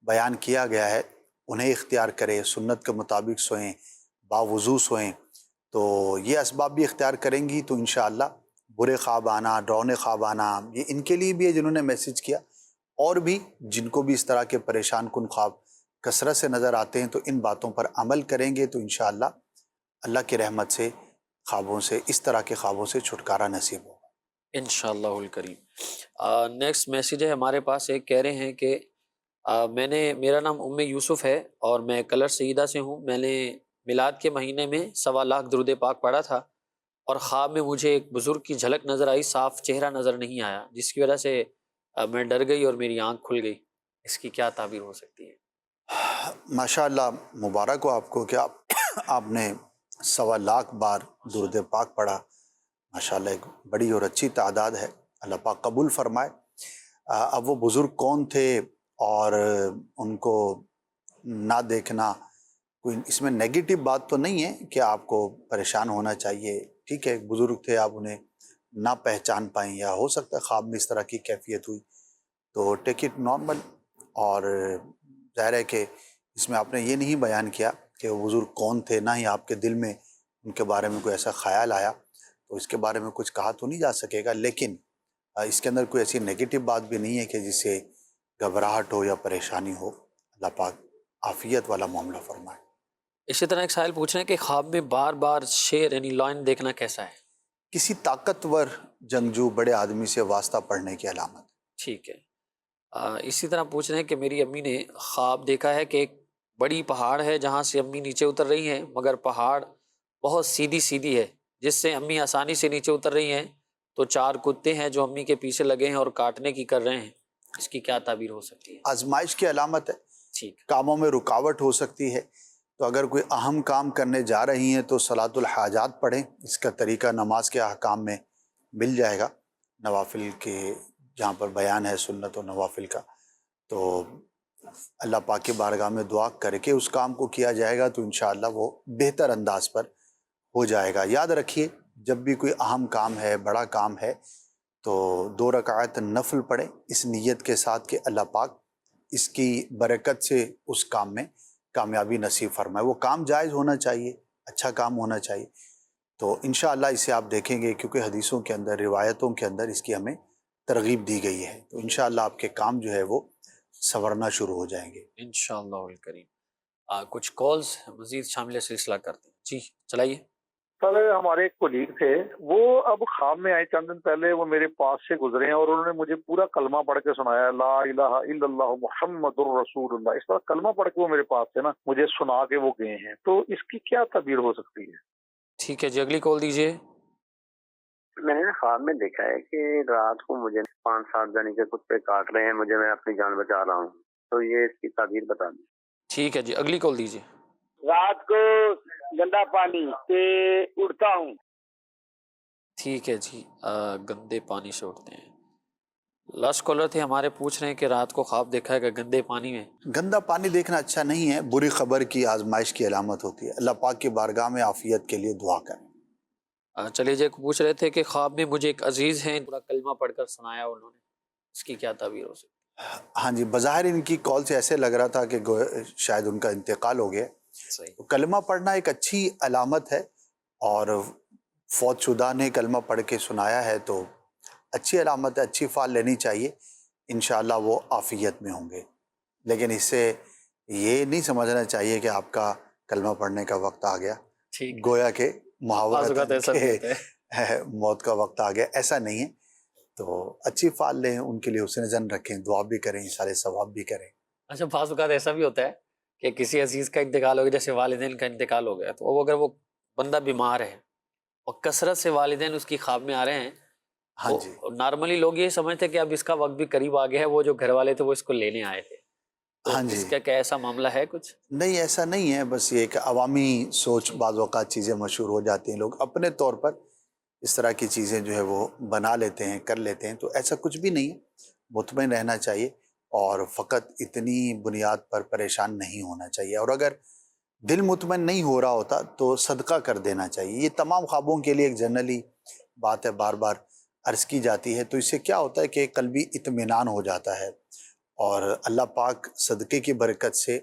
بیان کیا گیا ہے، انہیں اختیار کریں، سنت کے مطابق سوئیں، باوضو سوئیں، تو یہ اسباب بھی اختیار کریں گی تو انشاءاللہ برے خواب آنا، ڈراؤنے خواب آنا، یہ ان کے لیے بھی ہے جنہوں نے میسج کیا، اور بھی جن کو بھی اس طرح کے پریشان کن خواب کثرت سے نظر آتے ہیں تو ان باتوں پر عمل کریں گے تو انشاءاللہ اللہ کی رحمت سے خوابوں سے، اس طرح کے خوابوں سے چھٹکارا نصیب ہوگا انشاءاللہ الکریم۔ نیکسٹ میسیج ہے ہمارے پاس، ایک کہہ رہے ہیں کہ میرا نام ام یوسف ہے اور میں کلر سیدہ سے ہوں، میں نے میلاد کے مہینے میں 1.25 لاکھ درود پاک پڑھا تھا، اور خواب میں مجھے ایک بزرگ کی جھلک نظر آئی، صاف چہرہ نظر نہیں آیا، جس کی وجہ سے میں ڈر گئی اور میری آنکھ کھل گئی، اس کی کیا تعبیر ہو سکتی ہے؟ ماشاءاللہ، مبارک ہو آپ کو کہ آپ نے 1.25 لاکھ بار درود پاک پڑھا، ماشاءاللہ ایک بڑی اور اچھی تعداد ہے، اللہ پاک قبول فرمائے۔ اب وہ بزرگ کون تھے اور ان کو نہ دیکھنا، کوئی اس میں نیگیٹو بات تو نہیں ہے کہ آپ کو پریشان ہونا چاہیے. ٹھیک ہے، بزرگ تھے، آپ انہیں نہ پہچان پائیں یا ہو سکتا ہے خواب میں اس طرح کی کیفیت ہوئی، تو ٹیک اٹ نارمل. اور ظاہر ہے کہ اس میں آپ نے یہ نہیں بیان کیا کہ وہ بزرگ کون تھے، نہ ہی آپ کے دل میں ان کے بارے میں کوئی ایسا خیال آیا، تو اس کے بارے میں کچھ کہا تو نہیں جا سکے گا. لیکن اس کے اندر کوئی ایسی نیگیٹو بات بھی نہیں ہے کہ جس سے گھبراہٹ ہو یا پریشانی ہو. اللہ پاک عافیت والا معاملہ فرمائے. اسی طرح ایک سائل پوچھ رہے ہیں کہ خواب میں بار بار شیر یعنی لائن دیکھنا کیسا ہے؟ کسی طاقتور جنگجو بڑے آدمی سے واسطہ پڑھنے کی علامت. ٹھیک ہے. اسی طرح پوچھ رہے ہیں کہ میری امی نے خواب دیکھا ہے کہ ایک بڑی پہاڑ ہے جہاں سے امی نیچے اتر رہی ہیں، مگر پہاڑ بہت سیدھی سیدھی ہے جس سے امی آسانی سے نیچے اتر رہی ہیں، تو 4 کتے ہیں جو امی کے پیچھے لگے ہیں اور کاٹنے کی کر رہے ہیں. اس کی کیا تعبیر ہو سکتی ہے؟ آزمائش کی علامت ہے. ٹھیک. کاموں میں رکاوٹ ہو سکتی ہے، تو اگر کوئی اہم کام کرنے جا رہی ہیں تو صلاۃ الحاجات پڑھیں. اس کا طریقہ نماز کے احکام میں مل جائے گا، نوافل کے جہاں پر بیان ہے سنت و نوافل کا، تو اللہ پاک کی بارگاہ میں دعا کر کے اس کام کو کیا جائے گا تو انشاءاللہ وہ بہتر انداز پر ہو جائے گا. یاد رکھیے جب بھی کوئی اہم کام ہے، بڑا کام ہے، تو 2 رکعت نفل پڑھیں اس نیت کے ساتھ کہ اللہ پاک اس کی برکت سے اس کام میں کامیابی نصیب فرمائے. وہ کام جائز ہونا چاہیے، اچھا کام ہونا چاہیے. تو انشاءاللہ اسے آپ دیکھیں گے، کیونکہ حدیثوں کے اندر، روایتوں کے اندر اس کی ہمیں ترغیب دی گئی ہے. تو انشاءاللہ آپ کے کام جو ہے وہ سنورنا شروع ہو جائیں گے انشاءاللہ الکریم. کچھ کالز مزید شامل سلسلہ کرتے ہیں. جی چلائیے. سر ہمارے ایک کولیگ تھے، وہ اب خواب میں آئے چند دن پہلے، وہ میرے پاس سے گزرے ہیں اور انہوں نے مجھے پورا کلمہ پڑھ کے سنایا، لا الہ الا اللہ محمد الرسول اللہ. اس طرح کلمہ پڑھ کے وہ میرے پاس سے نا مجھے سنا کے وہ گئے ہیں، تو اس کی کیا تعبیر ہو سکتی ہے؟ ٹھیک ہے جی، اگلی کال دیجیے. میں نے خواب میں دیکھا ہے کہ رات کو مجھے 5-7 جنے کے کتے کاٹ رہے ہیں مجھے، میں اپنی جان بچا رہا ہوں، تو یہ اس کی تعبیر بتا دیں. ٹھیک ہے جی، اگلی کال دیجیے. رات کو گندا پانی سے اڑتا ہوں. ٹھیک ہے جی، گندے پانی سے اٹھتے ہیں. لاسٹ کالر تھے ہمارے، پوچھ رہے ہیں کہ رات کو خواب دیکھا ہے کہ گندے پانی میں. گندا پانی دیکھنا اچھا نہیں ہے، بری خبر کی، آزمائش کی علامت ہوتی ہے. اللہ پاک کی بارگاہ میں عافیت کے لیے دعا کریں. چلیے جی، پوچھ رہے تھے کہ خواب میں مجھے ایک عزیز ہیں پورا کلمہ پڑھ کر سنایا انہوں نے، اس کی کیا تعبیر ہو سکتی؟ ہاں جی، بظاہر ان کی کال سے ایسے لگ رہا تھا کہ شاید ان کا انتقال ہو گیا. صحیح. کلمہ پڑھنا ایک اچھی علامت ہے، اور فوت شدہ نے کلمہ پڑھ کے سنایا ہے تو اچھی علامت ہے، اچھی فال لینی چاہیے. انشاءاللہ وہ عافیت میں ہوں گے. لیکن اس سے یہ نہیں سمجھنا چاہیے کہ آپ کا کلمہ پڑھنے کا وقت آ گیا، گویا کہ محاورہ موت کا وقت آ گیا. ایسا نہیں ہے. تو اچھی فال لیں، ان کے لیے حسن ظن رکھیں، دعا بھی کریں، سارے ثواب بھی کریں. اچھا، بعض اوقات ایسا بھی ہوتا ہے کہ کسی عزیز کا انتقال ہو گیا، جیسے والدین کا انتقال ہو گیا، تو اگر وہ بندہ بیمار ہے اور کثرت سے والدین اس کی خواب میں آ رہے ہیں، ہاں جی، نارملی لوگ یہ سمجھتے ہیں کہ اب اس کا وقت بھی قریب آ گیا ہے، وہ جو گھر والے تھے وہ اس کو لینے آئے تھے. ہاں جی. اس کا کیا ایسا معاملہ ہے کچھ؟ نہیں، ایسا نہیں ہے. بس یہ کہ عوامی سوچ بعض اوقات چیزیں مشہور ہو جاتی ہیں، لوگ اپنے طور پر اس طرح کی چیزیں جو ہے وہ بنا لیتے ہیں، کر لیتے ہیں. تو ایسا کچھ بھی نہیں ہے. مطمئن رہنا چاہیے اور فقط اتنی بنیاد پر پریشان نہیں ہونا چاہیے. اور اگر دل مطمئن نہیں ہو رہا ہوتا تو صدقہ کر دینا چاہیے. یہ تمام خوابوں کے لیے ایک جنرلی بات ہے، بار بار عرض کی جاتی ہے. تو اس سے کیا ہوتا ہے کہ قلبی اطمینان ہو جاتا ہے، اور اللہ پاک صدقے کی برکت سے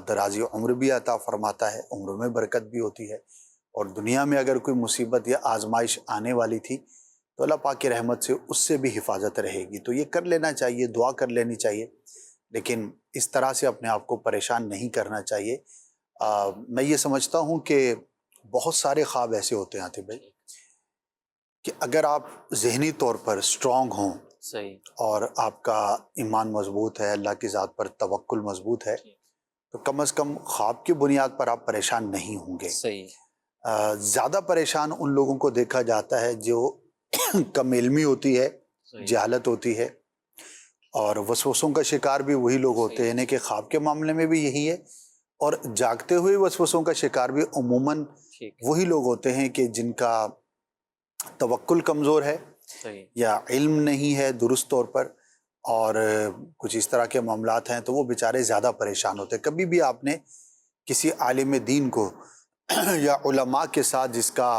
درازی عمر بھی عطا فرماتا ہے، عمر میں برکت بھی ہوتی ہے. اور دنیا میں اگر کوئی مصیبت یا آزمائش آنے والی تھی تو اللہ پاک کی رحمت سے اس سے بھی حفاظت رہے گی. تو یہ کر لینا چاہیے، دعا کر لینی چاہیے، لیکن اس طرح سے اپنے آپ کو پریشان نہیں کرنا چاہیے. میں یہ سمجھتا ہوں کہ بہت سارے خواب ایسے ہوتے ہیں بھائی کہ اگر آپ ذہنی طور پر اسٹرانگ ہوں، صحیح، اور آپ کا ایمان مضبوط ہے، اللہ کی ذات پر توکل مضبوط ہے، تو کم از کم خواب کی بنیاد پر آپ پریشان نہیں ہوں گے. صحیح. زیادہ پریشان ان لوگوں کو دیکھا جاتا ہے جو کم علمی ہوتی ہے، جہالت ہوتی ہے، اور وسوسوں کا شکار بھی وہی لوگ ہوتے ہیں. یعنی کہ خواب کے معاملے میں بھی یہی ہے، اور جاگتے ہوئے وسوسوں کا شکار بھی عموماً وہی لوگ ہوتے ہیں کہ جن کا توکل کمزور ہے یا علم نہیں ہے درست طور پر، اور کچھ اس طرح کے معاملات ہیں تو وہ بیچارے زیادہ پریشان ہوتے ہیں۔ کبھی بھی آپ نے کسی عالم دین کو یا علماء کے ساتھ جس کا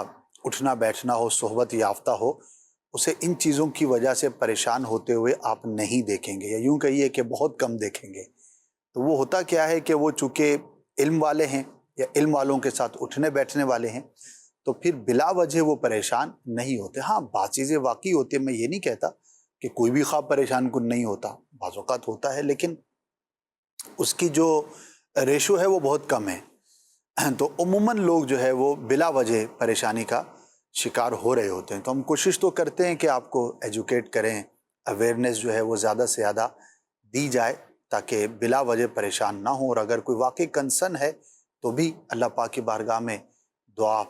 اٹھنا بیٹھنا ہو، صحبت یافتہ ہو، اسے ان چیزوں کی وجہ سے پریشان ہوتے ہوئے آپ نہیں دیکھیں گے، یا یوں کہیے کہ بہت کم دیکھیں گے۔ تو وہ ہوتا کیا ہے کہ وہ چونکہ علم والے ہیں یا علم والوں کے ساتھ اٹھنے بیٹھنے والے ہیں، تو پھر بلا وجہ وہ پریشان نہیں ہوتے۔ ہاں بعض چیزیں واقعی ہوتی ہیں، میں یہ نہیں کہتا کہ کوئی بھی خواب پریشان کن نہیں ہوتا، بعض اوقات ہوتا ہے، لیکن اس کی جو ریشو ہے وہ بہت کم ہے۔ تو عموماً لوگ جو ہے وہ بلا وجہ پریشانی کا شکار ہو رہے ہوتے ہیں۔ تو ہم کوشش تو کرتے ہیں کہ آپ کو ایجوکیٹ کریں، اویئرنیس جو ہے وہ زیادہ سے زیادہ دی جائے تاکہ بلا وجہ پریشان نہ ہوں، اور اگر کوئی واقعی کنسرن ہے تو بھی اللہ پاک کی بارگاہ میں دعا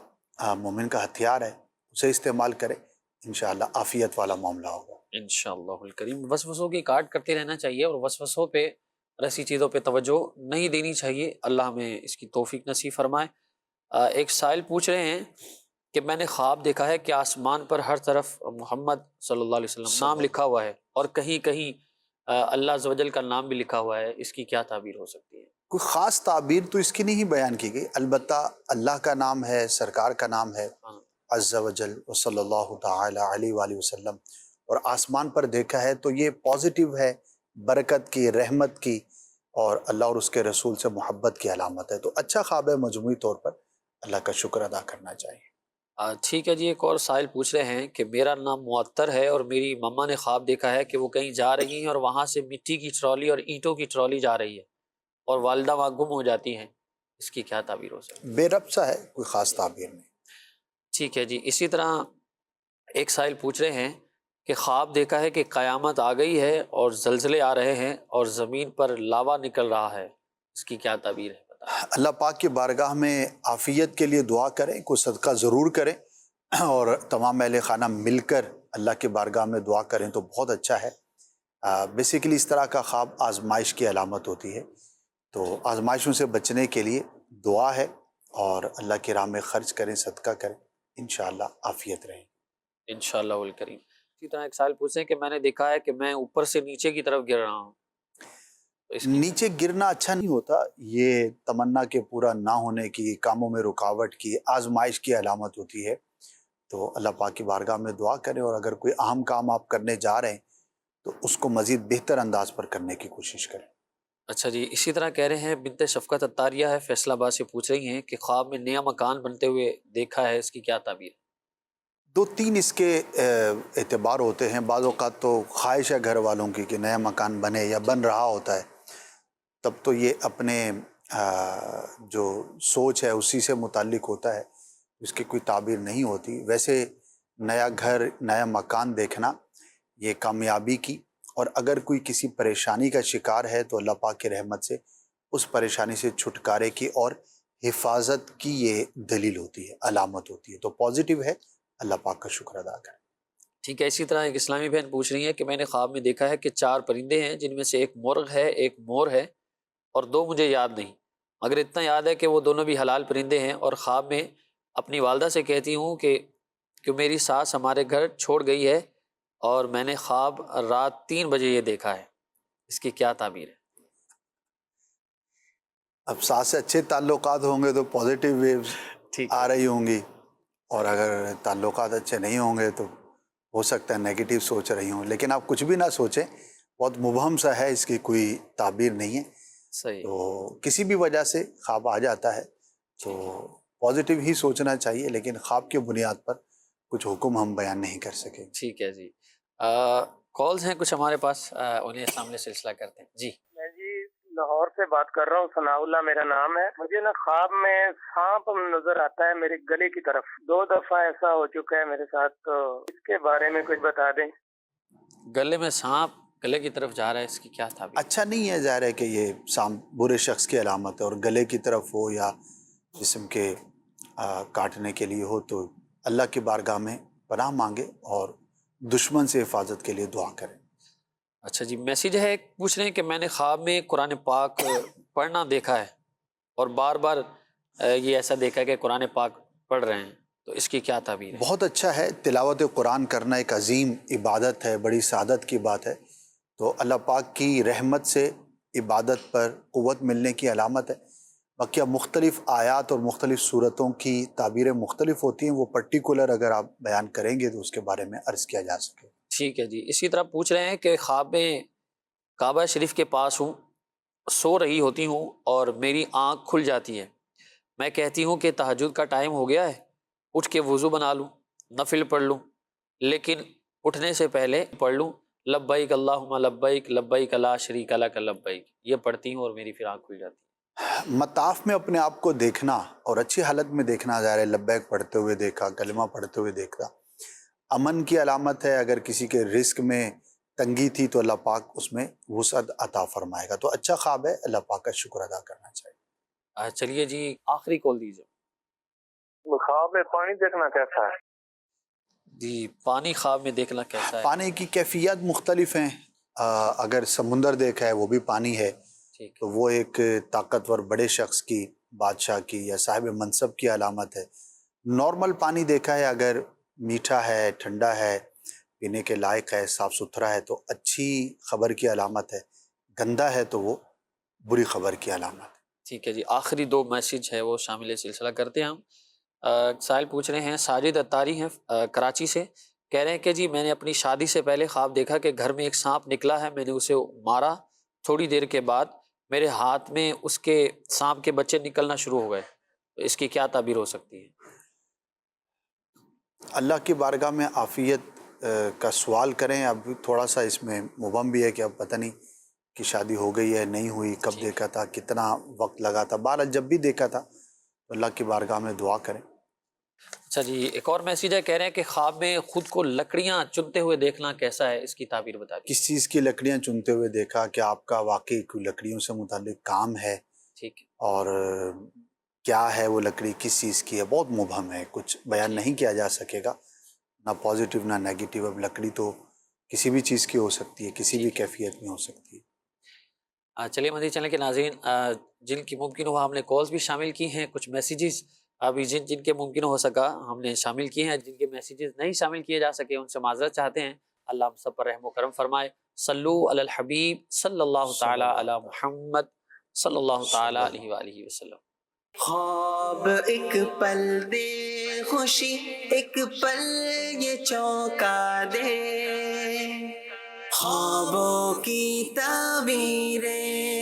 مومن کا ہتھیار ہے، اسے استعمال کرے، انشاءاللہ عافیت والا معاملہ ہوگا انشاءاللہ الکریم۔ وسوسوں کی کاٹ کرتے رہنا چاہیے اور وسوسوں پہ اور ایسی چیزوں پہ توجہ نہیں دینی چاہیے۔ اللہ ہمیں اس کی توفیق نصیب فرمائے۔ ایک سائل پوچھ رہے ہیں کہ میں نے خواب دیکھا ہے کہ آسمان پر ہر طرف محمد صلی اللہ علیہ وسلم نام لکھا ہوا ہے اور کہیں کہیں اللہ عز و جل کا نام بھی لکھا ہوا ہے، اس کی کیا تعبیر ہو سکتی ہے؟ کوئی خاص تعبیر تو اس کی نہیں بیان کی گئی، البتہ اللہ کا نام ہے، سرکار کا نام ہے عز و جل صلی اللہ تعالی علیہ وآلہ وسلم، اور آسمان پر دیکھا ہے تو یہ پازیٹیو ہے، برکت کی، رحمت کی، اور اللہ اور اس کے رسول سے محبت کی علامت ہے۔ تو اچھا خواب ہے، مجموعی طور پر اللہ کا شکر ادا کرنا چاہیے۔ ٹھیک ہے جی۔ ایک اور سائل پوچھ رہے ہیں کہ میرا نام معطر ہے اور میری مما نے خواب دیکھا ہے کہ وہ کہیں جا رہی ہیں اور وہاں سے مٹی کی ٹرالی اور اینٹوں کی ٹرالی جا رہی ہے اور والدہ وہاں گم ہو جاتی ہیں، اس کی کیا تعبیر ہو سکتی ہے؟ بے ربط سا ہے، کوئی خاص تعبیر نہیں۔ ٹھیک ہے جی۔ اسی طرح ایک سائل پوچھ رہے ہیں کہ خواب دیکھا ہے کہ قیامت آ گئی ہے اور زلزلے آ رہے ہیں اور زمین پر لاوا نکل رہا ہے، اس کی کیا تعبیر ہے؟ اللہ پاک کی بارگاہ میں عافیت کے لیے دعا کریں، کوئی صدقہ ضرور کریں، اور تمام اہل خانہ مل کر اللہ کی بارگاہ میں دعا کریں تو بہت اچھا ہے۔ بیسیکلی اس طرح کا خواب آزمائش کی علامت ہوتی ہے، تو آزمائشوں سے بچنے کے لیے دعا ہے، اور اللہ کی راہ میں خرچ کریں، صدقہ کریں، انشاءاللہ عافیت رہیں۔ انشاءاللہ الکریم۔ اسی طرح ایک سائل پوچھیں کہ میں نے دیکھا ہے کہ میں اوپر سے نیچے کی طرف گر رہا ہوں۔ نیچے گرنا اچھا نہیں ہوتا، یہ تمنا کے پورا نہ ہونے کی، کاموں میں رکاوٹ کی، آزمائش کی علامت ہوتی ہے۔ تو اللہ پاک کی بارگاہ میں دعا کریں، اور اگر کوئی اہم کام آپ کرنے جا رہے ہیں تو اس کو مزید بہتر انداز پر کرنے کی کوشش کریں۔ اچھا جی۔ اسی طرح کہہ رہے ہیں بنت شفقت عطاریہ ہے، فیصل آباد سے پوچھ رہی ہیں کہ خواب میں نیا مکان بنتے ہوئے دیکھا ہے، اس کی کیا تعبیر ہے؟ دو تین اس کے اعتبار ہوتے ہیں۔ بعض اوقات تو خواہش ہے گھر والوں کی کہ نیا مکان بنے یا بن رہا ہوتا ہے، تب تو یہ اپنے جو سوچ ہے اسی سے متعلق ہوتا ہے، اس کی کوئی تعبیر نہیں ہوتی۔ ویسے نیا گھر، نیا مکان دیکھنا یہ کامیابی کی، اور اگر کوئی کسی پریشانی کا شکار ہے تو اللہ پاک کی رحمت سے اس پریشانی سے چھٹکارے کی اور حفاظت کی یہ دلیل ہوتی ہے، علامت ہوتی ہے۔ تو پازیٹیو ہے، اللہ پاک کا شکر ادا کریں۔ ٹھیک ہے۔ اسی طرح ایک اسلامی بہن پوچھ رہی ہے کہ میں نے خواب میں دیکھا ہے کہ 4 پرندے ہیں، جن میں سے ایک مرغ ہے، ایک مور ہے اور 2 مجھے یاد نہیں، مگر اتنا یاد ہے کہ وہ دونوں بھی حلال پرندے ہیں، اور خواب میں اپنی والدہ سے کہتی ہوں کہ میری ساس ہمارے گھر چھوڑ گئی ہے، اور میں نے خواب رات 3 بجے یہ دیکھا ہے، اس کی کیا تعبیر ہے؟ اب ساس سے اچھے تعلقات ہوں گے تو پازیٹیو ویوز آ رہی ہوں گی، اور اگر تعلقات اچھے نہیں ہوں گے تو ہو سکتا ہے نیگیٹو سوچ رہی ہوں، لیکن آپ کچھ بھی نہ سوچیں، بہت مبہم سا ہے، اس کی کوئی تعبیر نہیں ہے۔ صحیح۔ تو کسی بھی وجہ سے خواب آ جاتا ہے تو پازیٹیو ہی سوچنا چاہیے، لیکن خواب کی بنیاد پر کچھ حکم ہم بیان نہیں کر سکیں۔ ٹھیک ہے جی۔ کالز ہیں کچھ ہمارے پاس، انہیں سامنے سلسلہ کرتے ہیں جی۔ میں جی لاہور سے بات کر رہا ہوں، ثناء اللہ میرا نام ہے۔ مجھے نا خواب میں سانپ نظر آتا ہے میرے گلے کی طرف، 2 دفعہ ایسا ہو چکا ہے میرے ساتھ، تو اس کے بارے میں کچھ بتا دیں۔ گلے میں سانپ گلے کی طرف جا رہا ہے، اس کی کیا تعبیر؟ اچھا نہیں ہے، ظاہر ہے کہ یہ سانپ برے شخص کی علامت ہے، اور گلے کی طرف ہو یا جسم کے کاٹنے کے لیے ہو تو اللہ کی بارگاہ میں پناہ مانگے اور دشمن سے حفاظت کے لیے دعا کریں۔ اچھا جی۔ میسیج ہے، پوچھ رہے ہیں کہ میں نے خواب میں قرآن پاک پڑھنا دیکھا ہے، اور بار بار یہ ایسا دیکھا ہے کہ قرآن پاک پڑھ رہے ہیں، تو اس کی کیا تعبیر ہے؟ بہت اچھا ہے، تلاوت قرآن کرنا ایک عظیم عبادت ہے، بڑی سعادت کی بات ہے، تو اللہ پاک کی رحمت سے عبادت پر قوت ملنے کی علامت ہے. باقی اب مختلف آیات اور مختلف صورتوں کی تعبیریں مختلف ہوتی ہیں، وہ پرٹیکولر اگر آپ بیان کریں گے تو اس کے بارے میں عرض کیا جا سکے. ٹھیک ہے جی. اسی طرح پوچھ رہے ہیں کہ خواب میں کعبہ شریف کے پاس ہوں، سو رہی ہوتی ہوں اور میری آنکھ کھل جاتی ہے. میں کہتی ہوں کہ تہجد کا ٹائم ہو گیا ہے، اٹھ کے وضو بنا لوں، نفل پڑھ لوں، لیکن اٹھنے سے پہلے پڑھ لوں لبیک اللہم لبیک لبیک لا شریک لک لبیک، یہ پڑھتی ہوں اور میری پھر آنکھ کھل جاتی ہے. مطاف میں اپنے آپ کو دیکھنا اور اچھی حالت میں دیکھنا، ظاہر ہے لبیک پڑھتے ہوئے دیکھا، کلمہ پڑھتے ہوئے دیکھا، امن کی علامت ہے. اگر کسی کے رزق میں تنگی تھی تو اللہ پاک اس میں وسعت عطا فرمائے گا. تو اچھا خواب ہے، اللہ پاک کا شکر ادا کرنا چاہیے. چلیے جی آخری کال دیجیے. خواب میں پانی دیکھنا کیسا ہے؟ جی پانی خواب میں دیکھنا کیسا ہے؟ پانی کی کیفیات مختلف ہیں. اگر سمندر دیکھا ہے وہ بھی پانی ہے تو وہ ایک طاقتور بڑے شخص کی، بادشاہ کی یا صاحب منصب کی علامت ہے. نارمل پانی دیکھا ہے، اگر میٹھا ہے، ٹھنڈا ہے، پینے کے لائق ہے، صاف ستھرا ہے تو اچھی خبر کی علامت ہے. گندا ہے تو وہ بری خبر کی علامت ہے. ٹھیک ہے جی. آخری 2 میسیج ہے وہ شامل سلسلہ کرتے ہیں ہم. سائل پوچھ رہے ہیں، ساجد اتاری ہیں کراچی سے، کہہ رہے ہیں کہ جی میں نے اپنی شادی سے پہلے خواب دیکھا کہ گھر میں ایک سانپ نکلا ہے، میں نے اسے مارا، تھوڑی دیر کے بعد میرے ہاتھ میں اس کے سانپ کے بچے نکلنا شروع ہو گئے، تو اس کی کیا تعبیر ہو سکتی ہے؟ اللہ کی بارگاہ میں عافیت کا سوال کریں. اب تھوڑا سا اس میں مبہم بھی ہے کہ اب پتہ نہیں کہ شادی ہو گئی ہے نہیں ہوئی، کب دیکھا تھا، کتنا وقت لگا تھا. بہرحال جب بھی دیکھا تھا تو اللہ کی بارگاہ میں دعا کریں. اچھا جی ایک اور میسیج ہے، کہہ رہے ہیں کہ خواب میں خود کو لکڑیاں چنتے ہوئے دیکھنا کیسا ہے، اس کی تعبیر بتا دیجیے. کس چیز کی لکڑیاں چنتے ہوئے دیکھا کہ آپ کا واقعی کوئی لکڑیوں سے متعلق کام ہے، ٹھیک ہے، اور کیا ہے وہ لکڑی، کس چیز کی ہے، بہت مبہم ہے، کچھ بیان نہیں کیا جا سکے گا، نہ پازیٹیو نہ نیگیٹیو. اب لکڑی تو کسی بھی چیز کی ہو سکتی ہے، کسی بھی کیفیت میں ہو سکتی ہے. چلیے مدنی چینل کے ناظرین، جن کی ممکن ہوا ہم نے کالز بھی شامل کی ہیں، کچھ میسیجز ابھی جن کے ممکن ہو سکا ہم نے شامل کیے ہیں، جن کے میسیجز نہیں شامل کیے جا سکے ان سے معذرت چاہتے ہیں. اللہ ہم سب پر رحم و کرم فرمائے. صلو علی الحبیب صلی اللہ تعالی علی محمد صلی اللہ تعالی علیہ وآلہ وسلم. خواب ایک پل دے خوشی، ایک پل یہ چونکا دے، خوابوں کی تعبیریں